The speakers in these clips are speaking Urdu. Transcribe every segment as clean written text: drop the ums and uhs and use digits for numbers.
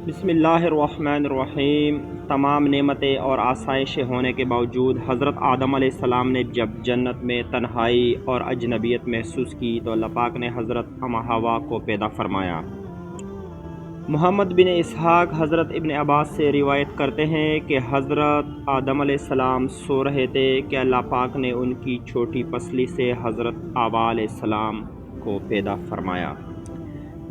بسم اللہ الرحمن الرحیم۔ تمام نعمتیں اور آسائشیں ہونے کے باوجود حضرت آدم علیہ السلام نے جب جنت میں تنہائی اور اجنبیت محسوس کی تو اللہ پاک نے حضرت اما حوا کو پیدا فرمایا۔ محمد بن اسحاق حضرت ابن عباس سے روایت کرتے ہیں کہ حضرت آدم علیہ السلام سو رہے تھے کہ اللہ پاک نے ان کی چھوٹی پسلی سے حضرت حوا علیہ السلام کو پیدا فرمایا۔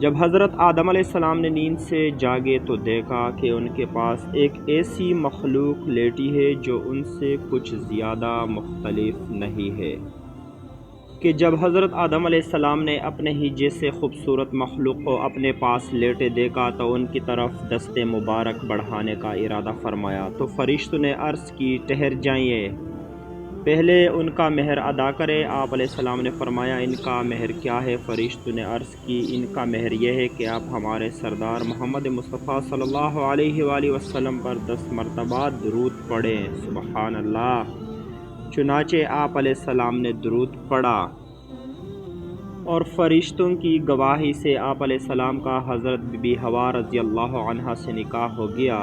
جب حضرت آدم علیہ السلام نے نیند سے جاگے تو دیکھا کہ ان کے پاس ایک ایسی مخلوق لیٹی ہے جو ان سے کچھ زیادہ مختلف نہیں ہے کہ جب حضرت آدم علیہ السلام نے اپنے ہی جیسے خوبصورت مخلوق کو اپنے پاس لیٹے دیکھا تو ان کی طرف دست مبارک بڑھانے کا ارادہ فرمایا تو فرشتوں نے عرض کی ٹھہر جائیے، پہلے ان کا مہر ادا کرے۔ آپ علیہ السلام نے فرمایا ان کا مہر کیا ہے؟ فرشتوں نے عرض کی ان کا مہر یہ ہے کہ آپ ہمارے سردار محمد مصطفیٰ صلی اللہ علیہ وآلہ وسلم پر 10 مرتبہ درود پڑھیں۔ سبحان اللہ۔ چنانچہ آپ علیہ السلام نے درود پڑھا اور فرشتوں کی گواہی سے آپ علیہ السلام کا حضرت بی بی حوا رضی اللہ عنہا سے نکاح ہو گیا۔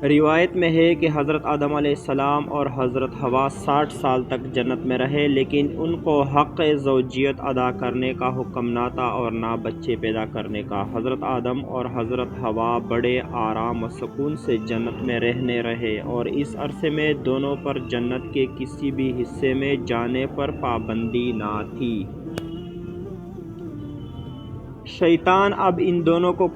روایت میں ہے کہ حضرت آدم علیہ السلام اور حضرت حوا 60 سال تک جنت میں رہے، لیکن ان کو حق زوجیت ادا کرنے کا حکم نہ تھا اور نہ بچے پیدا کرنے کا۔ حضرت آدم اور حضرت حوا بڑے آرام و سکون سے جنت میں رہنے رہے اور اس عرصے میں دونوں پر جنت کے کسی بھی حصے میں جانے پر پابندی نہ تھی۔ شیطان اب ان دونوں کا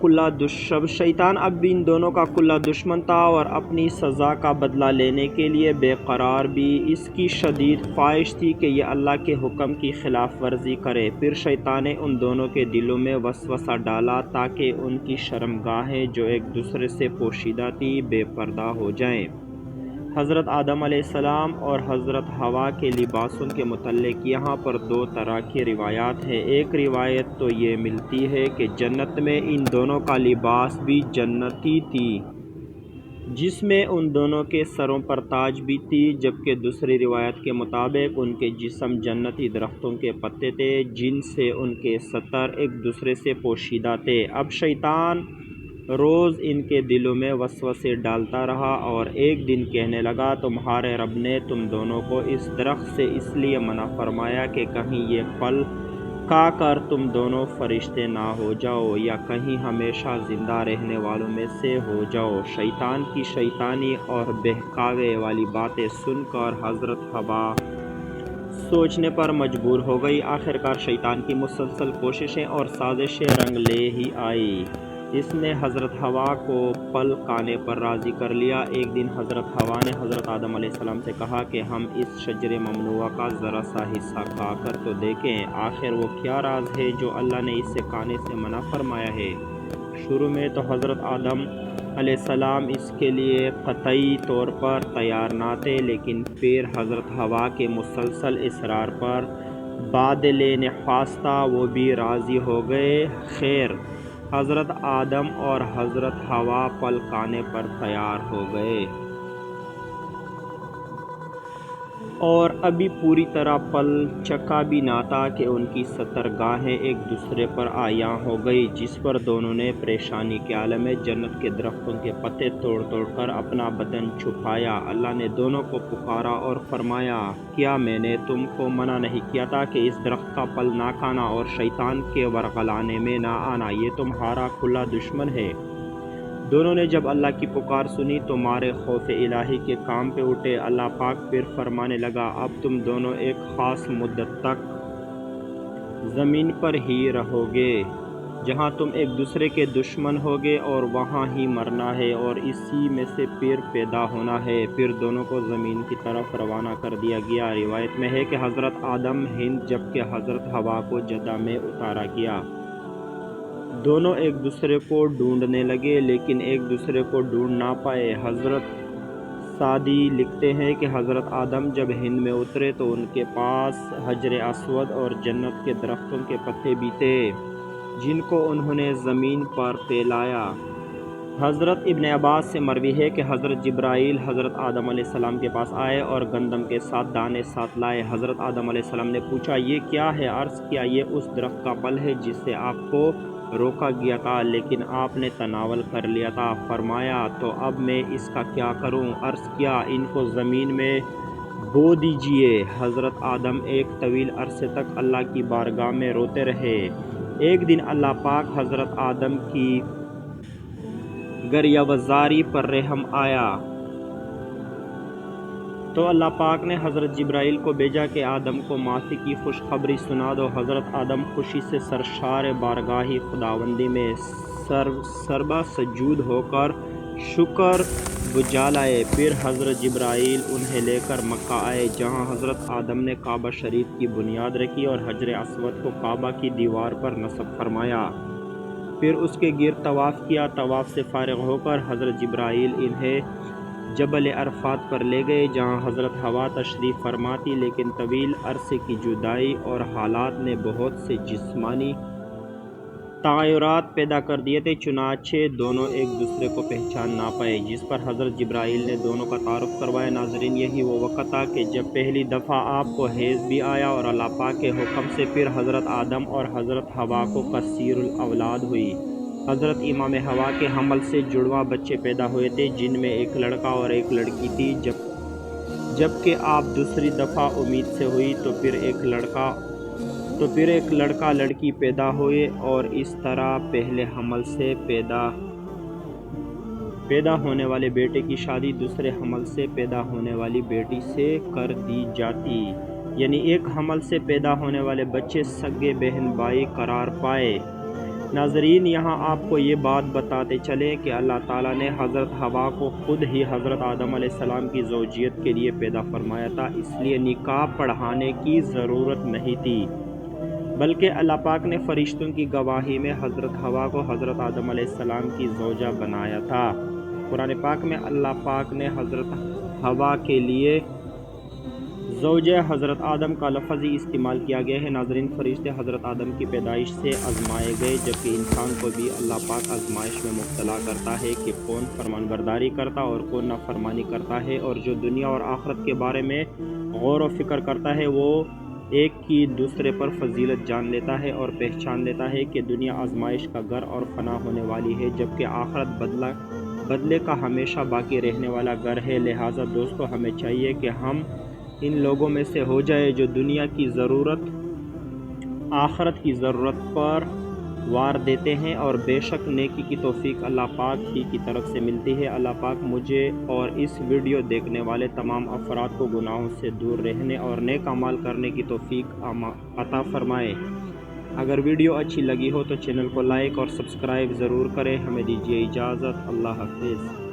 کھلا دشمن تھا اور اپنی سزا کا بدلہ لینے کے لیے بے قرار بھی اس کی شدید خواہش تھی کہ یہ اللہ کے حکم کی خلاف ورزی کرے۔ پھر شیطان نے ان دونوں کے دلوں میں وسوسہ ڈالا تاکہ ان کی شرمگاہیں جو ایک دوسرے سے پوشیدہ تھی بے پردہ ہو جائیں۔ حضرت آدم علیہ السلام اور حضرت حوا کے لباسوں کے متعلق یہاں پر 2 طرح کی روایات ہیں۔ ایک روایت تو یہ ملتی ہے کہ جنت میں ان دونوں کا لباس بھی جنتی تھی جس میں ان دونوں کے سروں پر تاج بھی تھی، جبکہ دوسری روایت کے مطابق ان کے جسم جنتی درختوں کے پتے تھے جن سے ان کے ستر ایک دوسرے سے پوشیدہ تھے۔ اب شیطان روز ان کے دلوں میں وسوسے ڈالتا رہا اور ایک دن کہنے لگا تمہارے رب نے تم دونوں کو اس درخت سے اس لیے منع فرمایا کہ کہیں یہ پھل کھا کر تم دونوں فرشتے نہ ہو جاؤ یا کہیں ہمیشہ زندہ رہنے والوں میں سے ہو جاؤ۔ شیطان کی شیطانی اور بہکاوے والی باتیں سن کر حضرت حوا سوچنے پر مجبور ہو گئی۔ آخرکار شیطان کی مسلسل کوششیں اور سازشیں رنگ لے ہی آئی۔ اس نے حضرت حوا کو پھل کھانے پر راضی کر لیا۔ ایک دن حضرت حوا نے حضرت آدم علیہ السلام سے کہا کہ ہم اس شجر ممنوعہ کا ذرا سا حصہ کھا کر تو دیکھیں، آخر وہ کیا راز ہے جو اللہ نے اس سے کھانے سے منع فرمایا ہے۔ شروع میں تو حضرت آدم علیہ السلام اس کے لیے قطعی طور پر تیار نہ تھے، لیکن پھر حضرت حوا کے مسلسل اصرار پر بعدل نخواستہ وہ بھی راضی ہو گئے۔ خیر، حضرت آدم اور حضرت حوا پھل کھانے پر تیار ہو گئے اور ابھی پوری طرح پھل چکھا بھی نہ تھا کہ ان کی 70 گاہیں ایک دوسرے پر عیاں ہو گئی، جس پر دونوں نے پریشانی کے عالم میں جنت کے درختوں کے پتے توڑ توڑ کر اپنا بدن چھپایا۔ اللہ نے دونوں کو پکارا اور فرمایا کیا میں نے تم کو منع نہیں کیا تھا کہ اس درخت کا پھل نہ کھانا اور شیطان کے ورغلانے میں نہ آنا؟ یہ تمہارا کھلا دشمن ہے۔ دونوں نے جب اللہ کی پکار سنی تو مارے خوف الہی کے کام پہ اٹھے۔ اللہ پاک پھر فرمانے لگا اب تم دونوں ایک خاص مدت تک زمین پر ہی رہو گے جہاں تم ایک دوسرے کے دشمن ہوگے اور وہاں ہی مرنا ہے اور اسی میں سے پھر پیدا ہونا ہے۔ پھر دونوں کو زمین کی طرف روانہ کر دیا گیا۔ روایت میں ہے کہ حضرت آدم ہند جبکہ حضرت حوا کو جدہ میں اتارا گیا۔ دونوں ایک دوسرے کو ڈھونڈنے لگے لیکن ایک دوسرے کو ڈھونڈ نہ پائے۔ حضرت سعدی لکھتے ہیں کہ حضرت آدم جب ہند میں اترے تو ان کے پاس حجر اسود اور جنت کے درختوں کے پتے بھی تھے جن کو انہوں نے زمین پر پھیلایا۔ حضرت ابن عباس سے مروی ہے کہ حضرت جبرائیل حضرت آدم علیہ السلام کے پاس آئے اور گندم کے 7 دانے ساتھ لائے۔ حضرت آدم علیہ السلام نے پوچھا یہ کیا ہے؟ عرض کیا یہ اس درخت کا پھل ہے جس سے آپ کو روکا گیا تھا لیکن آپ نے تناول کر لیا تھا۔ فرمایا تو اب میں اس کا کیا کروں؟ عرض کیا ان کو زمین میں بو دیجئے۔ حضرت آدم ایک طویل عرصے تک اللہ کی بارگاہ میں روتے رہے۔ ایک دن اللہ پاک حضرت آدم کی گریہوزاری پر رحم آیا تو اللہ پاک نے حضرت جبرائیل کو بھیجا کہ آدم کو معافی کی خوشخبری سنا دو۔ حضرت آدم خوشی سے سرشار بارگاہ خداوندی میں سربا سجود ہو کر شکر بجا لائے۔ پھر حضرت جبرائیل انہیں لے کر مکہ آئے جہاں حضرت آدم نے کعبہ شریف کی بنیاد رکھی اور حجر اسود کو کعبہ کی دیوار پر نصب فرمایا۔ پھر اس کے گرد طواف کیا۔ طواف سے فارغ ہو کر حضرت جبرائیل انہیں جبل عرفات پر لے گئے جہاں حضرت حوا تشریف فرما تھی، لیکن طویل عرصے کی جدائی اور حالات نے بہت سے جسمانی تغیرات پیدا کر دیے تھے، چنانچہ دونوں ایک دوسرے کو پہچان نہ پائے، جس پر حضرت جبرائیل نے دونوں کا تعارف کروایا۔ ناظرین، یہی وہ وقت تھا کہ جب پہلی دفعہ آپ کو حیض بھی آیا اور اللہ پاک کے حکم سے پھر حضرت آدم اور حضرت حوا کو کثیر الاولاد ہوئی۔ حضرت امام حوا کے حمل سے جڑواں بچے پیدا ہوئے تھے جن میں ایک لڑکا اور ایک لڑکی تھی۔ جبکہ آپ دوسری دفعہ امید سے ہوئی تو پھر ایک لڑکا لڑکی پیدا ہوئے، اور اس طرح پہلے حمل سے پیدا ہونے والے بیٹے کی شادی دوسرے حمل سے پیدا ہونے والی بیٹی سے کر دی جاتی، یعنی ایک حمل سے پیدا ہونے والے بچے سگے بہن بھائی قرار پائے۔ ناظرین، یہاں آپ کو یہ بات بتاتے چلیں کہ اللہ تعالیٰ نے حضرت حوا کو خود ہی حضرت آدم علیہ السلام کی زوجیت کے لیے پیدا فرمایا تھا، اس لیے نکاح پڑھانے کی ضرورت نہیں تھی، بلکہ اللہ پاک نے فرشتوں کی گواہی میں حضرت حوا کو حضرت آدم علیہ السلام کی زوجہ بنایا تھا۔ قرآن پاک میں اللہ پاک نے حضرت حوا کے لیے زوجہ حضرت آدم کا لفظ ہی استعمال کیا گیا ہے۔ ناظرین، فرشتے حضرت آدم کی پیدائش سے آزمائے گئے، جبکہ انسان کو بھی اللہ پاک آزمائش میں مبتلا کرتا ہے کہ کون فرمان برداری کرتا اور کون نافرمانی کرتا ہے، اور جو دنیا اور آخرت کے بارے میں غور و فکر کرتا ہے وہ ایک کی دوسرے پر فضیلت جان لیتا ہے اور پہچان لیتا ہے کہ دنیا آزمائش کا گھر اور فنا ہونے والی ہے، جبکہ آخرت بدلے کا ہمیشہ باقی رہنے والا گھر ہے۔ لہٰذا دوستو، ہمیں چاہیے کہ ہم ان لوگوں میں سے ہو جائے جو دنیا کی ضرورت آخرت کی ضرورت پر وار دیتے ہیں، اور بے شک نیکی کی توفیق اللہ پاک ہی کی طرف سے ملتی ہے۔ اللہ پاک مجھے اور اس ویڈیو دیکھنے والے تمام افراد کو گناہوں سے دور رہنے اور نیک اعمال کرنے کی توفیق عطا فرمائے۔ اگر ویڈیو اچھی لگی ہو تو چینل کو لائک اور سبسکرائب ضرور کریں۔ ہمیں دیجیے اجازت۔ اللہ حافظ۔